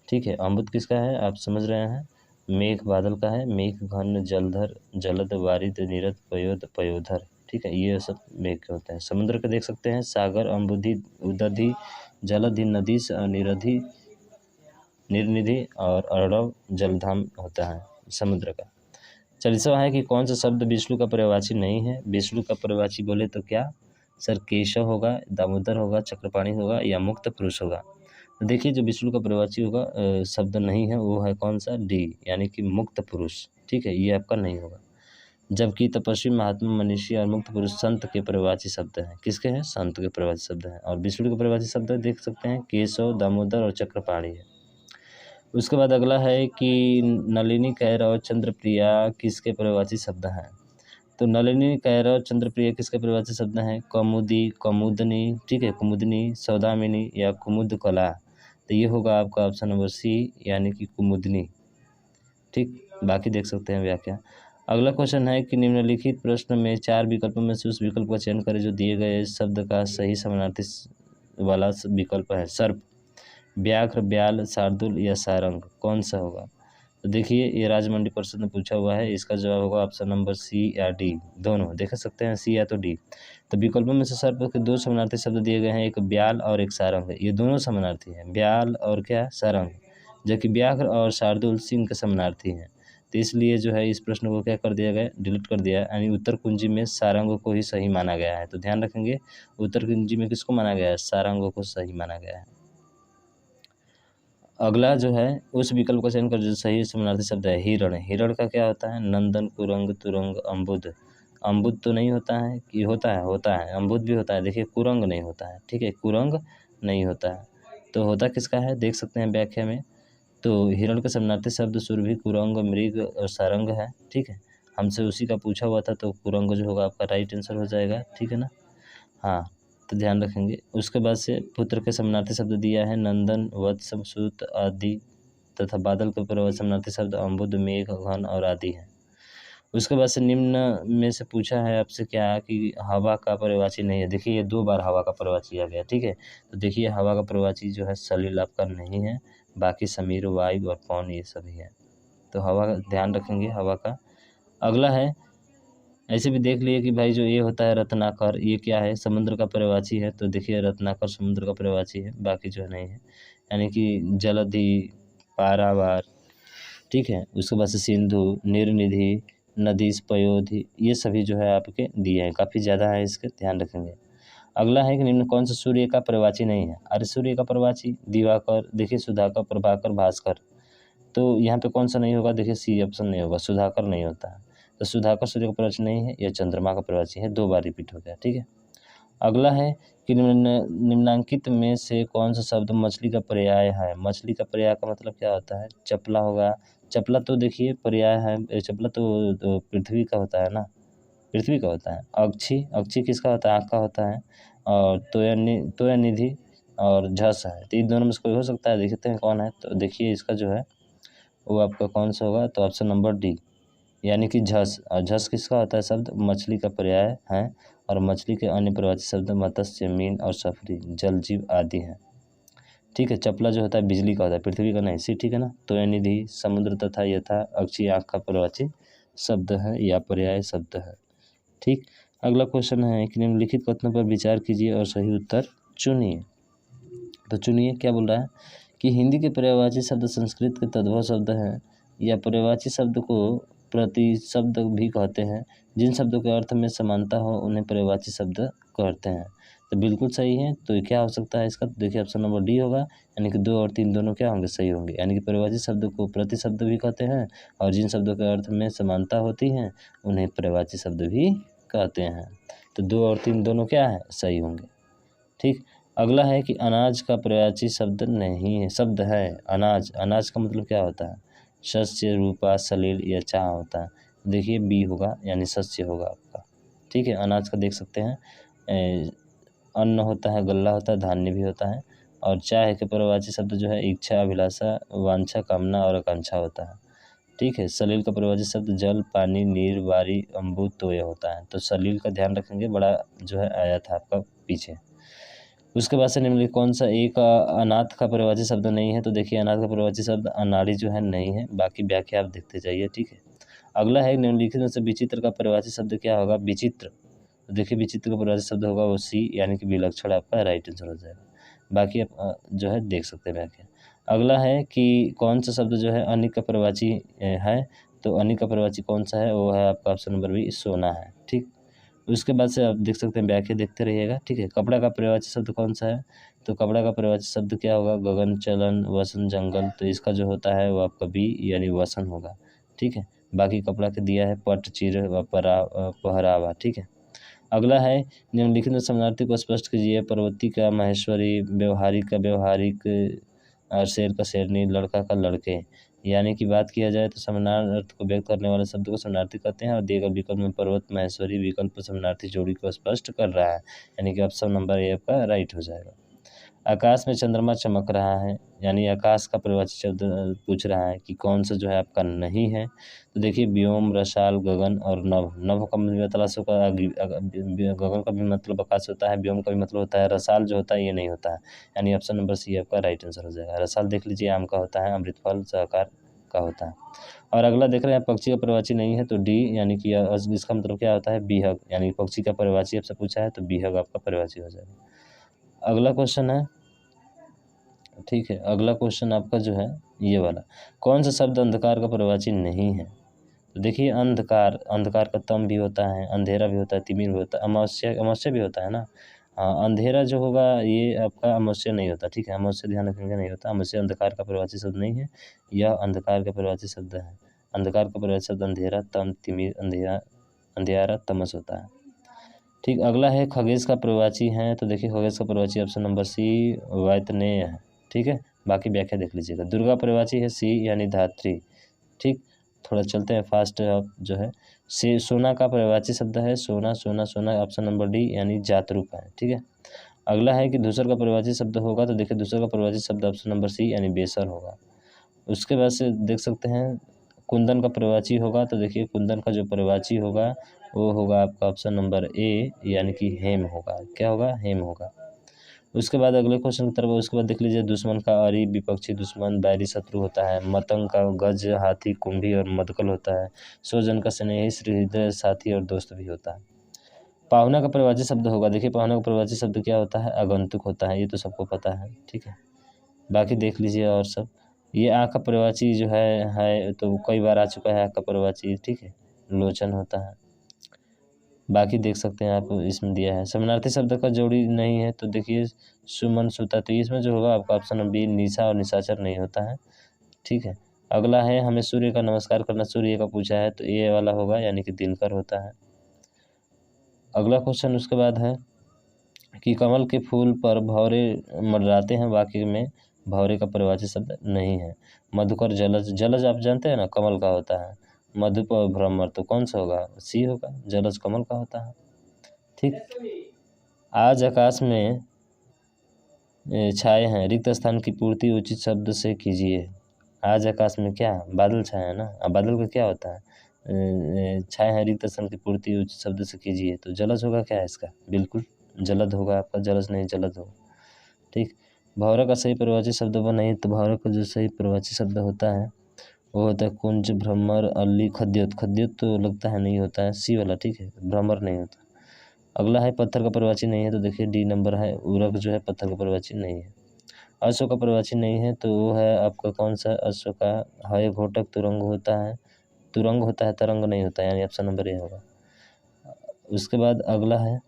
ठीक है, अम्बुद किसका है आप समझ रहे हैं, मेघ बादल का है, मेघ घन जलधर जलद वारिद निरत पयोद पयोधर। ठीक है, ये सब मेघ के होते हैं। समुद्र के देख सकते हैं, सागर अम्बुधि उदधि जलधि नदी निरधि निर्निधि और अर्णव जलधाम होता है समुद्र का। 40वां है कि कौन सा शब्द विष्णु का पर्यायवाची नहीं है। विष्णु का पर्यायवाची बोले तो क्या सर, केशव होगा, दामोदर होगा, चक्रपाणि होगा या मुक्त पुरुष होगा। तो देखिए जो विष्णु का पर्यायवाची होगा शब्द नहीं है वो है कौन सा, डी, यानी कि मुक्त पुरुष। ठीक है, ये आपका नहीं होगा। जबकि तपस्वी, महात्मा, मनीषी और मुक्त पुरुष संत के पर्यायवाची शब्द हैं। किसके हैं, संत के पर्यायवाची शब्द हैं। और विष्णु के पर्यायवाची शब्द देख सकते हैं, केशव, दामोदर और चक्रपाणि है। उसके बाद अगला है कि नलिनी, कैरव, चंद्रप्रिया किसके पर्यायवाची शब्द हैं। तो नलिनी, कैरव, चंद्रप्रिया किसके पर्यायवाची शब्द हैं, कौमुदी, कौमुदनी, ठीक है, कुमुदनी, सौदामिनी या कुमुद कला। तो ये होगा आपका ऑप्शन नंबर सी, यानी कि कुमुदनी। ठीक, बाकी देख सकते हैं व्याख्या। अगला क्वेश्चन है कि निम्नलिखित प्रश्न में 4 विकल्पों में से उस विकल्प का चयन करें जो दिए गए शब्द का सही समानार्थी वाला विकल्प है। सर्प, व्याघ्र, ब्याल, शार्दूल या सारंग, कौन सा होगा। तो देखिए ये राजमंडी परिषद ने पूछा हुआ है, इसका जवाब होगा ऑप्शन नंबर सी या डी, दोनों देख सकते हैं, सी या तो डी। तो विकल्पों में से सर्प के 2 समानार्थी शब्द दिए गए हैं, एक ब्याल और एक सारंग। ये दोनों समानार्थी हैं, ब्याल और क्या, सारंग। जबकि व्याघ्र और शार्दूल सिंह के समानार्थी हैं। तो इसलिए जो है इस प्रश्न को क्या कर दिया गया, डिलीट कर दिया, यानी उत्तर कुंजी में सारंग को ही सही माना गया है। तो ध्यान रखेंगे, उत्तर कुंजी में किसको माना गया है, सारंग को सही माना गया है। अगला जो है उस विकल्प का चयन कर जो सही समानार्थी शब्द है, हिरण। हिरण का क्या होता है, नंदन, कुरंग, तुरंग, अम्बुद। अम्बुद तो नहीं होता है कि होता है, अम्बुद भी होता है। देखिए कुरंग नहीं होता है, ठीक है, कुरंग नहीं होता है। तो होता किसका है, देख सकते हैं व्याख्या में। तो हिरण के समानार्थी शब्द सुरभि, कुरंग, मृग और सारंग है। ठीक है, हमसे उसी का पूछा हुआ था, तो कुरंग जो होगा आपका राइट आंसर हो जाएगा। ठीक है ना, हाँ, तो ध्यान रखेंगे। उसके बाद से पुत्र के समानार्थी शब्द दिया है, नंदन, वत्स, सूत आदि, तथा बादल के पूर्व समानार्थी शब्द अम्बुद, मेघ, घन और आदि हैं। उसके बाद से निम्न में से पूछा है आपसे क्या कि हवा का पर्यायवाची नहीं है। देखिए ये 2 बार हवा का पर्यायवाची आ गया। ठीक है, तो देखिए हवा का पर्यायवाची जो है सलिल आपका नहीं है, बाकी समीर, वायु और पवन ये सभी है। तो हवा का ध्यान रखेंगे, हवा का। अगला है, ऐसे भी देख लिए कि भाई जो ये होता है रत्नाकर, ये क्या है, समुद्र का पर्यायवाची है। तो देखिए रत्नाकर समुद्र का पर्यायवाची है, बाकी जो नहीं है, यानी कि जलधि, पारावार, ठीक है। उसके बाद से सिंधु, निर्निधि, नदीस, पयोधि, ये सभी जो है आपके दिए हैं, काफ़ी ज़्यादा है, इसके ध्यान रखेंगे। अगला है कि निम्न कौन सा सूर्य का पर्यायवाची नहीं है। अरे सूर्य का पर्यायवाची दिवाकर, देखिए सुधाकर, प्रभाकर, भास्कर। तो यहाँ पे कौन सा नहीं होगा, देखिए सी ऑप्शन नहीं होगा, सुधाकर नहीं होता है। तो सुधाकर सूर्य का पर्यायवाची नहीं है, यह चंद्रमा का पर्यायवाची है, 2 बार रिपीट हो गया। ठीक है, अगला है कि निम्नांकित में से कौन सा शब्द मछली का पर्याय है। मछली का पर्याय का मतलब क्या होता है, चपला होगा। चपला तो देखिए पर्याय है, चपला तो पृथ्वी का होता है ना, पृथ्वी का होता है। अक्षी, अक्षी किसका होता है, आँख का होता है। और तोयानिधि और झस है। तो इन दोनों में से कोई हो सकता है, देखते हैं कौन है। तो देखिए इसका जो है वो आपका कौन सा होगा, तो ऑप्शन नंबर डी, यानी कि झस। और झस किसका होता है शब्द, मछली का पर्याय है। और मछली के अन्य पर्यायवाची शब्द मत्स्य, मीन और सफरी, जल जीव आदि हैं। ठीक है, चपला जो होता है बिजली का होता है, पृथ्वी का नहीं, सी ठीक है ना। तो निधि समुद्र तथा यथा अक्षी आँख का पर्यायवाची शब्द है या पर्याय शब्द है। ठीक, अगला क्वेश्चन है कि निम्नलिखित कथनों पर विचार कीजिए और सही उत्तर चुनिए। तो चुनिए क्या बोल रहा है कि हिंदी के पर्यायवाची शब्द संस्कृत के तद्भव शब्द हैं या पर्यायवाची शब्द को प्रतिशब्द भी कहते हैं। जिन शब्दों के अर्थ में समानता हो उन्हें पर्यायवाची शब्द कहते हैं। तो बिल्कुल सही है। तो क्या हो सकता है इसका, तो देखिए ऑप्शन नंबर डी होगा, यानी कि 2 और 3 दोनों क्या होंगे, सही होंगे। यानी कि पर्यायवाची शब्द को प्रतिशब्द भी कहते हैं और जिन शब्दों के अर्थ में समानता होती है उन्हें पर्यायवाची शब्द भी कहते हैं। तो 2 और 3 दोनों क्या है, सही होंगे। ठीक, अगला है कि अनाज का पर्यायवाची शब्द नहीं है, शब्द है अनाज। अनाज का मतलब क्या होता है, शस्य, रूपा, सलील या चाह होता है। देखिए बी होगा, यानी शस्य होगा आपका। ठीक है, अनाज का देख सकते हैं, अन्न होता है, गल्ला होता है, धान्य भी होता है। और चाह के पर्यायवाची शब्द जो है इच्छा, अभिलाषा, वांछा, कामना और आकांक्षा होता है। ठीक है। सलील का परिभाषित शब्द जल, पानी, नीर, वारी, अम्बु, तोय होता है। तो सलील का ध्यान रखेंगे, बड़ा जो है आया था आपका पीछे। उसके बाद से निम्नलिखित कौन सा एक अनाथ का परिभाषित शब्द नहीं है? तो देखिए अनाथ का परिभाषित शब्द अनाड़ी जो है नहीं है, बाकी व्याख्या आप देखते जाइए, ठीक है। अगला है निम्नलिखित में से विचित्र का परिभाषित शब्द क्या होगा? विचित्र। तो देखिए विचित्र का परिभाषित शब्द होगा वो सी, यानी कि विलक्षण आपका राइट आंसर हो जाएगा। बाकी आप जो है देख सकते हैं व्याख्या। अगला है कि कौन सा शब्द जो है अनिक का परिभाषी है? तो अनिक का परिभाषी कौन सा है? वो है आपका ऑप्शन नंबर बी, सोना है, ठीक। उसके बाद से आप देख सकते हैं, व्याख्या देखते रहिएगा, ठीक है। कपड़ा का परिभाषित शब्द कौन सा है? तो कपड़ा का परिभाषित शब्द क्या होगा? गगन, चलन, वसन, जंगल। तो इसका जो होता है वो आपका बी यानी वसन होगा, ठीक है। बाकी कपड़ा के दिया है पट, चिर व पहरावा, ठीक है। अगला है निम्नलिखित में समानार्थी को स्पष्ट कीजिए। पर्वती का महेश्वरी, व्यवहारिक का व्यवहारिक, और शेर का शेरनी, लड़का का लड़के। यानी कि बात किया जाए तो समानार्थी अर्थ को व्यक्त करने वाले शब्द को समानार्थी कहते हैं, और दिए गए विकल्प में पर्वत, महेश्वरी विकल्प समानार्थी जोड़ी को स्पष्ट कर रहा है, यानी कि ऑप्शन नंबर ए आपका राइट हो जाएगा। आकाश में चंद्रमा चमक रहा है, यानी आकाश का परिभाषित शब्द पूछ रहा है कि कौन सा जो है आपका नहीं है? तो देखिए व्योम, रसाल, गगन और नभ। नभ का मतलब गगन का भी मतलब आकाश होता है, व्योम का भी मतलब होता है, रसाल जो होता है ये नहीं होता है, यानी ऑप्शन नंबर सी आपका राइट आंसर हो जाएगा। रसाल देख लीजिए आम का होता है, अमृतफल सहकार का होता है। और अगला देख रहे हैं पक्षी का परिभाषी नहीं है, तो डी, यानी कि इसका मतलब क्या होता है? बीहक, यानी पक्षी का परिभाषी आपसे पूछा है तो बीहक आपका परिभाषी हो जाएगा। अगला क्वेश्चन है, ठीक है, अगला क्वेश्चन आपका जो है ये वाला, कौन सा शब्द अंधकार का परिभाषी नहीं है? तो देखिए अंधकार, अंधकार का तम भी होता है, अंधेरा भी होता है, तिमिर भी होता है, अमावस्या, अमावस्या भी होता है ना। हाँ, अंधेरा जो होगा ये आपका अमावस्या नहीं होता, ठीक है, अमावस्या ध्यान रखेंगे नहीं होता, अमावस्या अंधकार का परिभाषी शब्द नहीं है, यह अंधकार का परिभाषी शब्द है। अंधकार का परिभाषी शब्द अंधेरा, तम, तिमिर, अंधेरा, अंधियारा, तमस होता है, ठीक। अगला है खगेश का प्रवाची है, तो देखिए खगेश का प्रवाची ऑप्शन नंबर सी वैतनेय है, ठीक है। बाकी व्याख्या देख लीजिएगा। दुर्गा प्रवाची है सी, यानी धात्री, ठीक। थोड़ा चलते हैं फास्ट अब जो है। से सोना का प्रवाची शब्द है सोना, सोना, सोना, ऑप्शन नंबर डी यानी जातरूप है, ठीक है। अगला है कि दूसर का प्रवाची शब्द होगा, तो देखिए दूसर का प्रवाची शब्द ऑप्शन नंबर सी यानी बेसर होगा। उसके बाद से देख सकते हैं कुंदन का प्रवाची होगा, तो देखिए कुंदन का जो प्रवाची होगा वो होगा आपका ऑप्शन नंबर ए, यानी कि हेम होगा। क्या होगा? हेम होगा। उसके बाद अगले क्वेश्चन की तरफ, उसके बाद देख लीजिए दुश्मन का अरी, विपक्षी दुश्मन, बैरी शत्रु होता है। मतंग का गज, हाथी, कुंभी और मदकल होता है। स्वजन का स्नेही, हृदय, साथी और दोस्त भी होता है। पाहुना का परिभाषित शब्द होगा, देखिए पाहुना का परिभाषित शब्द क्या होता है? आगंतुक होता है, ये तो सबको पता है, ठीक है। बाकी देख लीजिए और सब। ये आँख का परिभाषी जो है तो कई बार आ चुका है आँख का परिभाषी, ठीक है, लोचन होता है। बाकी देख सकते हैं आप, इसमें दिया है समानार्थी शब्द का जोड़ी नहीं है, तो देखिए सुमन, सुता, तो इसमें जो होगा आपका ऑप्शन बी निशा और निशाचर नहीं होता है, ठीक है। अगला है हमें सूर्य का नमस्कार करना सूर्य का पूछा है, तो ये वाला होगा, यानी कि दिनकर होता है। अगला क्वेश्चन उसके बाद है कि कमल के फूल पर भौरे मंडराते हैं, वाक्य में भौरे का परिभाषित शब्द नहीं है। मधुकर, जलज, जलज आप जानते हैं ना कमल का होता है। मधुप और भ्रमर, तो कौन सा होगा? सी होगा, जलज कमल का होता है, ठीक। आज आकाश में छाए हैं, रिक्त स्थान की पूर्ति उचित शब्द से कीजिए। आज आकाश में क्या? बादल छाए हैं ना। अब बादल का क्या होता है? छाए हैं, रिक्त स्थान की पूर्ति उचित शब्द से कीजिए, तो जलज होगा क्या है इसका? बिल्कुल जलद होगा आपका, जलज नहीं जलद होगा, ठीक। भौरा का सही परिभाषित शब्द वो नहीं, तो भौरा का जो सही परिभाषित शब्द होता है वो होता है कुंज, भ्रमर, अल्ली, खद्योत। खद्योत तो लगता है नहीं होता है, सी वाला, ठीक है, भ्रमर नहीं होता। अगला है पत्थर का परिभाषी नहीं है, तो देखिए डी नंबर है उरक जो है पत्थर का परिभाषी नहीं है। अश्व का परिभाषी नहीं है, तो वो है आपका कौन सा? अश्व का है घोटक, तुरंग होता है, तुरंग होता है, तरंग नहीं होता है, यानी ऑप्शन नंबर ए होगा। उसके बाद अगला है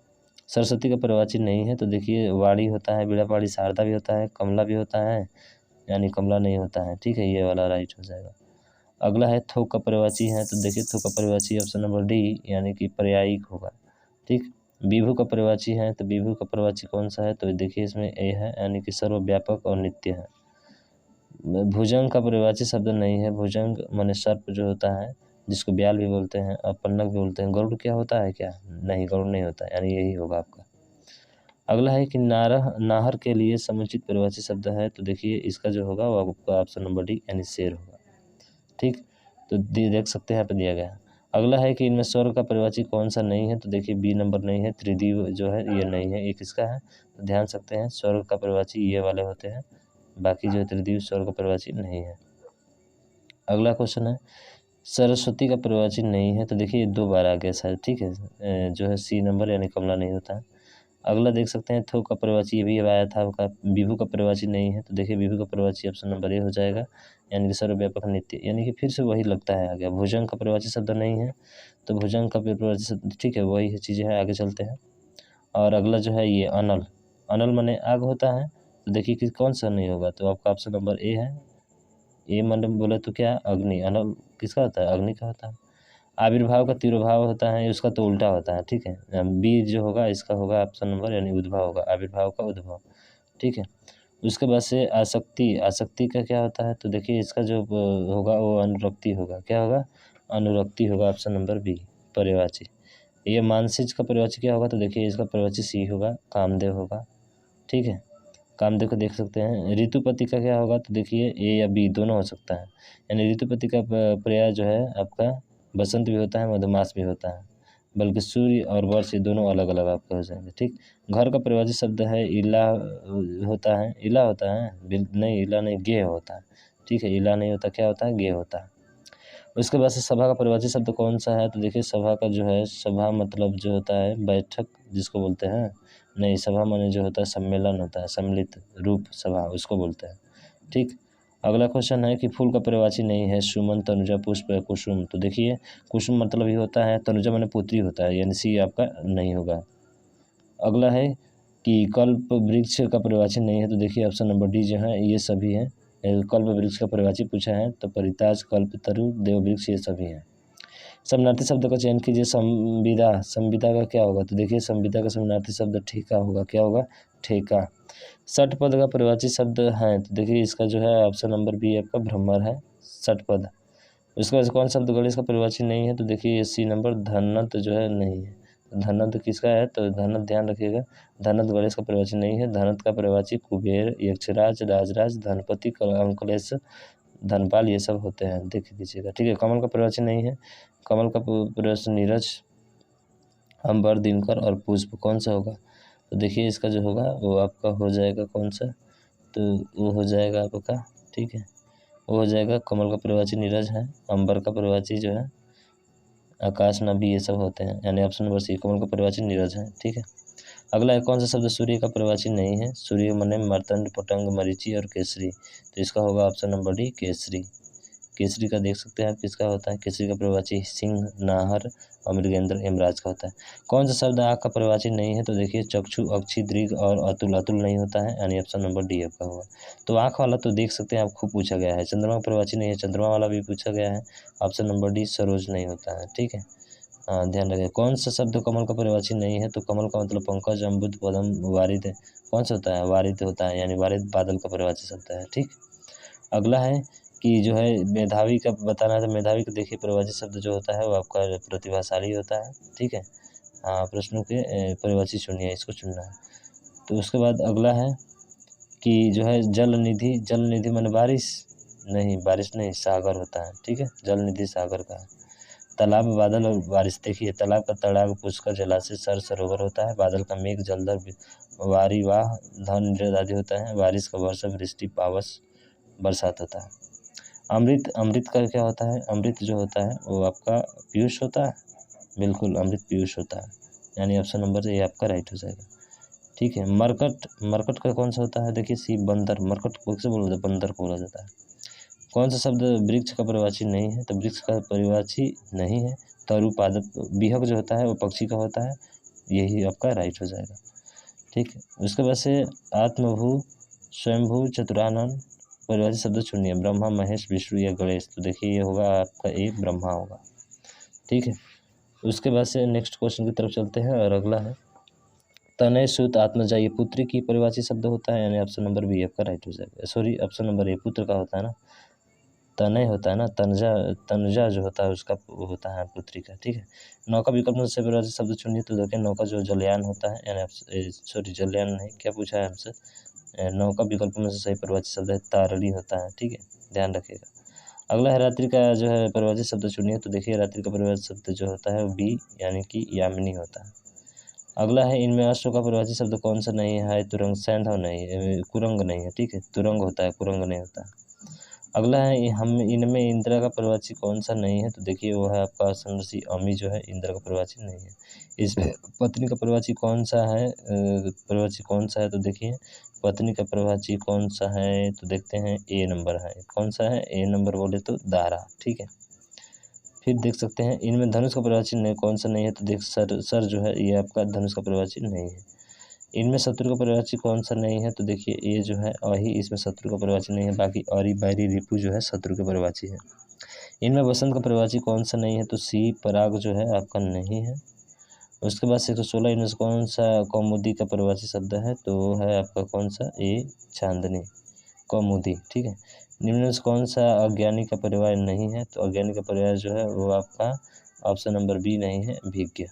सरस्वती का परिभाषी नहीं है, तो देखिए वाणी होता है, बीड़ा पाड़ी, शारदा भी होता है, कमला भी होता है, यानी कमला नहीं होता है, ठीक है, ये वाला राइट हो जाएगा। अगला है थोक का परिभाषी है, तो देखिए थोक का परिभाषी ऑप्शन नंबर डी, यानी कि पर्यायिक होगा, ठीक। विभु का परिभाषी है, तो विभु का परिभाषी कौन सा है? तो देखिए इसमें ए है, यानी कि सर्वव्यापक और नित्य है। भुजंग का परिभाषी शब्द नहीं है, भुजंग माने सर्प जो होता है, जिसको ब्याल भी बोलते हैं और पन्नग भी बोलते हैं। गरुड़ क्या होता है क्या? नहीं, गरुड़ नहीं होता, यानी यही होगा आपका। अगला है कि नाहर के लिए समुचित परिभाषी शब्द है, तो देखिए इसका जो होगा वो आपका ऑप्शन नंबर डी यानी शेर होगा, ठीक। तो देख सकते हैं यहाँ पे दिया गया है। अगला है कि इनमें स्वर्ग का परिवाची कौन सा नहीं है, तो देखिए बी नंबर नहीं है, त्रिदिव जो है ये नहीं है, ये किसका है, तो ध्यान सकते हैं स्वर्ग का परिवाची ये वाले होते हैं, बाकी जो है त्रिदिव स्वर्ग का परिवाची नहीं है। अगला क्वेश्चन है सरस्वती का परिवाची नहीं है, तो देखिए ये 2 बार आ गया शायद, ठीक है, जो है सी नंबर यानी कमला नहीं होता है। अगला देख सकते हैं थोक का परिवाची, ये भी अब आया था आपका, विभु का परिवाची नहीं है, तो देखिए विभु का परिवाची ऑप्शन नंबर ए हो जाएगा, यानी कि सर्वव्यापक नित्य, यानी कि फिर से वही लगता है आ गया। भुजंग का परिवाची शब्द नहीं है, तो भुजंग का परिवाची शब्द, ठीक है, वही चीज़ें हैं, आगे चलते हैं। और अगला जो है ये अनल, अनल माने आग होता है, तो देखिए कि कौन सा नहीं होगा, तो आपका ऑप्शन नंबर ए है। ए मतलब बोले तो क्या, अग्नि, अनल किसका होता है, अग्नि का होता है। आविर्भाव का तिरोभाव होता है, उसका तो उल्टा होता है, ठीक है। बी जो होगा इसका होगा ऑप्शन नंबर यानी उद्भव होगा, आविर्भाव का उद्भव, ठीक है। उसके बाद से आसक्ति, आसक्ति का क्या होता है, तो देखिए इसका जो होगा वो अनुरक्ति होगा, क्या होगा, अनुरक्ति होगा, ऑप्शन नंबर बी पर्यायवाची। ये मानसिक का पर्यायवाची क्या होगा, तो देखिए इसका पर्यायवाची सी होगा, कामदेव होगा, ठीक है, कामदेव को देख सकते हैं। ऋतुपति का क्या होगा, तो देखिए ए या बी दोनों हो सकता है, यानी ऋतुपति का पर्याय जो है आपका बसंत भी होता है, मधुमास भी होता है, बल्कि सूर्य और वर्ष ये दोनों अलग अलग आपके हो जाएंगे, ठीक। घर का परिभाषित शब्द है इला होता है, इला होता है, नहीं इला नहीं, गे होता है, ठीक है, इला नहीं होता, क्या होता है, गे होता है। उसके बाद से सभा का परिभाषित शब्द कौन सा है, तो देखिए सभा का जो है, सभा मतलब जो होता है बैठक जिसको बोलते हैं, नहीं सभा माने जो होता है सम्मेलन होता है, सम्मिलित रूप सभा उसको बोलते हैं, ठीक। अगला क्वेश्चन है कि फूल का पर्यायवाची नहीं है, सुमन, तनुजा, पुष्प या कुसुम, तो देखिए कुसुम मतलब ये होता है, तनुजा माने पुत्री होता है, यानी सी आपका नहीं होगा। अगला है कि कल्प वृक्ष का पर्यायवाची नहीं है, तो देखिए ऑप्शन नंबर डी जो है ये सभी हैं। कल्प वृक्ष का पर्यायवाची पूछा है तो परिताज, कल्प तरु, देव वृक्ष ये सभी हैं। समानार्थी शब्द का चयन कीजिए, संविदा, संविदा का क्या होगा, तो देखिए संविदा का समानार्थी शब्द ठेका होगा, क्या होगा, ठेका। षटपद का परिभाषित शब्द है, तो देखिए इसका जो है ऑप्शन नंबर बी आपका भ्रमर है, षटपद। उसके बाद कौन शब्द गणेश का परिभाषित नहीं है, तो देखिए सी नंबर धनत जो है नहीं है, धनत किसका है, तो धनत ध्यान रखिएगा, धनत गणेश का परिभाषित नहीं है। धनत का परिभाषित कुबेर, यक्षराज, राजराज, धनपति, अंकलेश, धनपाल ये सब होते हैं, देख लीजिएगा, ठीक है। कमल का परिभाषित नहीं है, कमल का परिभाषित नीरज, अंबर, दिनकर और पुष्प, कौन सा होगा, तो देखिए इसका जो होगा वो आपका हो जाएगा कौन सा, तो वो हो जाएगा आपका, ठीक है, वो हो जाएगा कमल का परिभाषी नीरज है, अंबर का परिभाषी जो है आकाश, नबी ये सब होते हैं, यानी ऑप्शन नंबर सी कमल का परिभाषी नीरज है, ठीक है। अगला है कौन सा शब्द सूर्य का परिभाषी नहीं है, सूर्य मने मर्तंड, पतंग, मरीचि और केसरी, तो इसका होगा option number D Kesari. Kesari का देख सकते हैं आप किसका होता है, केसरी का परिभाषी सिंह, नाहर और मृगेंद्र यमराज का होता है। कौन सा शब्द आँख का परिभाषी नहीं है, तो देखिए चक्षु, अक्षी, दृग और अतुल, अतुल नहीं होता है, यानी ऑप्शन नंबर डी आपका होगा। तो आँख वाला तो देख सकते हैं आप खूब पूछा गया है। चंद्रमा का परिभाषी नहीं है, चंद्रमा वाला भी पूछा गया है, ऑप्शन नंबर डी सरोज नहीं होता है, ठीक है। हाँ ध्यान रखिए। कौन सा शब्द कमल का परिभाषी नहीं है, तो कमल का मतलब पंकज, अम्बुद, पदम, वारिद, कौन सा होता है, वारिद होता है, यानी वारिद बादल का परिभाषी शब्द है, ठीक। अगला है कि जो है मेधावी का बताना है, तो मेधावी का देखिए परिभाषित शब्द जो होता है वो आपका प्रतिभाशाली होता है, ठीक है। हाँ प्रश्नों के परिभाषित चुनिए, इसको चुनना है। तो उसके बाद अगला है कि जो है जल निधि, जल निधि माने बारिश नहीं, बारिश नहीं सागर होता है, ठीक है, जल निधि सागर का है। तालाब, बादल और बारिश, देखिए तालाब का तड़ाग, पुष्कर, जलाशय, सरोवर होता है, बादल का मेघ, जलधर, वारी, वाह, धन, निरद आदि होता है, बारिश का वर्षा, वृष्टि, पावस, बरसात होता है। अमृत, अमृत का क्या होता है, अमृत जो होता है वो आपका पीयूष होता है, बिल्कुल अमृत पीयूष होता है, यानी ऑप्शन नंबर ये आपका राइट हो जाएगा, ठीक है। मरकट, मरकट का कौन सा होता है, देखिए सी बंदर, मरकट को किसे बोला जाता है, बंदर को बोला जाता है। कौन सा शब्द वृक्ष का परिभाषी नहीं है, तो वृक्ष का परिभाषी नहीं है, तरु, पादप, बिहक जो होता है वो पक्षी का होता है, यही आपका राइट हो जाएगा, ठीक है। उसके बाद से आत्मभू, स्वयंभू, चतुरानन, परिभाषित शब्द चुनिए, ब्रह्मा, महेश, विष्णु या गणेश, तो देखिए ये होगा आपका एक ब्रह्मा होगा, ठीक है। उसके बाद से नेक्स्ट क्वेश्चन की तरफ चलते हैं, और अगला है तनय, सुत, आत्मजा ये पुत्री की परिभाषित शब्द होता है, यानी ऑप्शन नंबर बी आपका राइट हो जाएगा, सॉरी ऑप्शन नंबर ए पुत्र का होता है ना, तनय होता है ना, तनुजा, तनुजा जो होता है उसका होता है पुत्री का, ठीक है। नौका विकल्प में से परिभाषित शब्द चुनिए, तो देखिए नौका जो जलयान होता है, यानी सॉरी जलयान नहीं, क्या पूछा है हमसे, नौका विकल्प में से सही परिभाषित शब्द है तारड़ी होता है, ठीक है, ध्यान रखिएगा। अगला है रात्रि का जो है परिभाषित शब्द चुनिए। तो देखिए रात्रि का परिभाषित शब्द जो होता है वो बी यानी कि यामिनी होता है। अगला है इनमें अश्व का परिभाषित शब्द कौन सा नहीं है? तुरंग, सैंधव नहीं है, कुरंग नहीं है, ठीक है, तुरंग होता है, कुरंग नहीं होता है। अगला है हम इनमें इंदिरा का परिभाषी कौन सा नहीं है? तो देखिए वो है आपका ऑप्शन अमी जो है इंदिरा का परिभाषी नहीं है। इसमें पत्नी का परिभाषी कौन सा है? परिभाषी कौन सा है? तो देखिए पत्नी का परिभाषी कौन सा है? तो देखते हैं ए नंबर है। कौन सा है? ए नंबर बोले तो दारा, ठीक है। फिर देख सकते हैं इनमें धनुष का परिभाषी नहीं कौन सा नहीं है? तो देख सर जो है ये आपका धनुष का परिभाषी नहीं है। इनमें शत्रु का परिभाषी कौन सा नहीं है? तो देखिए ये जो है अही इसमें शत्रु का परिभाषी नहीं है, बाकी अरी बैरी रिपु जो है शत्रु के परिभाषी है। इनमें वसंत का परिभाषी कौन सा नहीं है? तो सी पराग जो है आपका नहीं है। उसके बाद 116 इनमें से कौन सा कौमुदी का परिभाषी शब्द है? तो है आपका कौन सा? ए चांदनी, कौमुदी, ठीक है। निम्न में से कौन सा अज्ञानी का परिवार नहीं है? तो अज्ञानी का परिवार जो है वो आपका ऑप्शन नंबर बी नहीं है, भिज्ञ,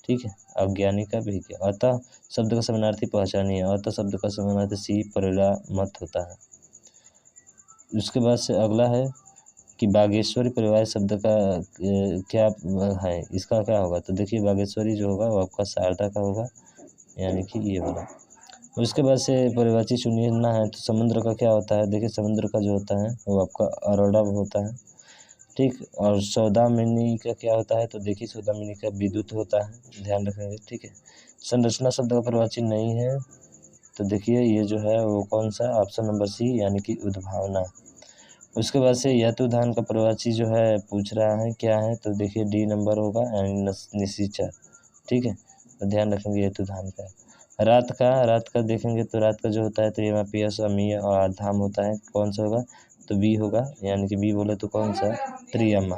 ठीक है, अज्ञानी का भिज्ञ। अतः शब्द का समानार्थी पहचानिए। अतः शब्द का समानार्थी सी परिणामत होता है। उसके बाद से अगला है कि बागेश्वरी परिवार शब्द का क्या है? इसका क्या होगा? तो देखिए बागेश्वरी जो होगा वो आपका शारदा का होगा, यानी कि ये वाला। उसके बाद से परिभाषी चुनना है। तो समुद्र का क्या होता है? देखिए समुद्र का जो होता है वो आपका अरडब होता है, ठीक। और सौदामिनी का क्या होता है? तो देखिए सौदामिनी का विद्युत होता है, ध्यान रखेंगे, ठीक है। संरचना शब्द का परिभाषी नहीं है। तो देखिए ये जो है वो कौन सा? ऑप्शन नंबर सी यानी कि उद्भावना। उसके बाद से यतुधान का परिभाषी जो है पूछ रहा है क्या है? तो देखिए डी नंबर होगा यानी निशिचर, ठीक है, तो ध्यान रखेंगे यतुधान का। रात का देखेंगे तो रात का जो होता है तो ये पीएस अमीय और धाम होता है, कौन सा होगा? तो बी होगा, यानी कि बी बोले तो कौन सा? त्रियमा,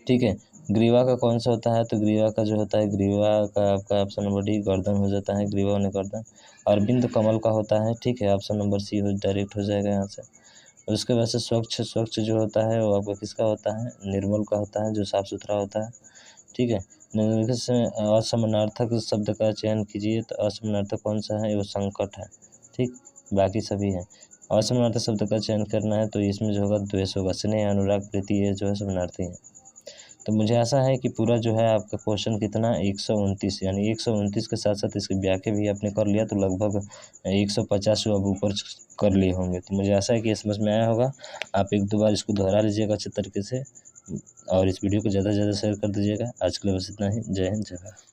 ठीक है। ग्रीवा का कौन सा होता है? तो ग्रीवा का जो होता है ग्रीवा का आपका ऑप्शन नंबर डी गर्दन हो जाता है, ग्रीवा ने गर्दन। अरविंद कमल का होता है, ठीक है, ऑप्शन नंबर सी हो डायरेक्ट हो जाएगा यहाँ से। उसके बाद से स्वच्छ जो होता है वो आपका किसका होता है? निर्मल का होता है, जो साफ सुथरा होता है, ठीक है। निम्नलिखित से असमानार्थक शब्द का चयन कीजिए। तो असमानार्थक कौन सा है? वो संकट है, ठीक, बाकी सभी है। असमानार्थक शब्द का चयन करना है तो इसमें जो होगा द्वेष होगा। स्नेह, अनुराग, प्रीति ये जो है समानार्थी है। तो मुझे आशा है कि पूरा जो है आपका क्वेश्चन कितना 129 यानी 129 के साथ साथ इसके व्याख्या भी आपने कर लिया तो लगभग 150 अब ऊपर कर लिए होंगे। तो मुझे आशा है कि ये समझ में आया होगा। आप एक दो बार इसको दोहरा लीजिएगा अच्छे तरीके से और इस वीडियो को ज़्यादा से ज़्यादा शेयर कर दीजिएगा। आज के लिए बस इतना ही। जय हिंद, जय भारत।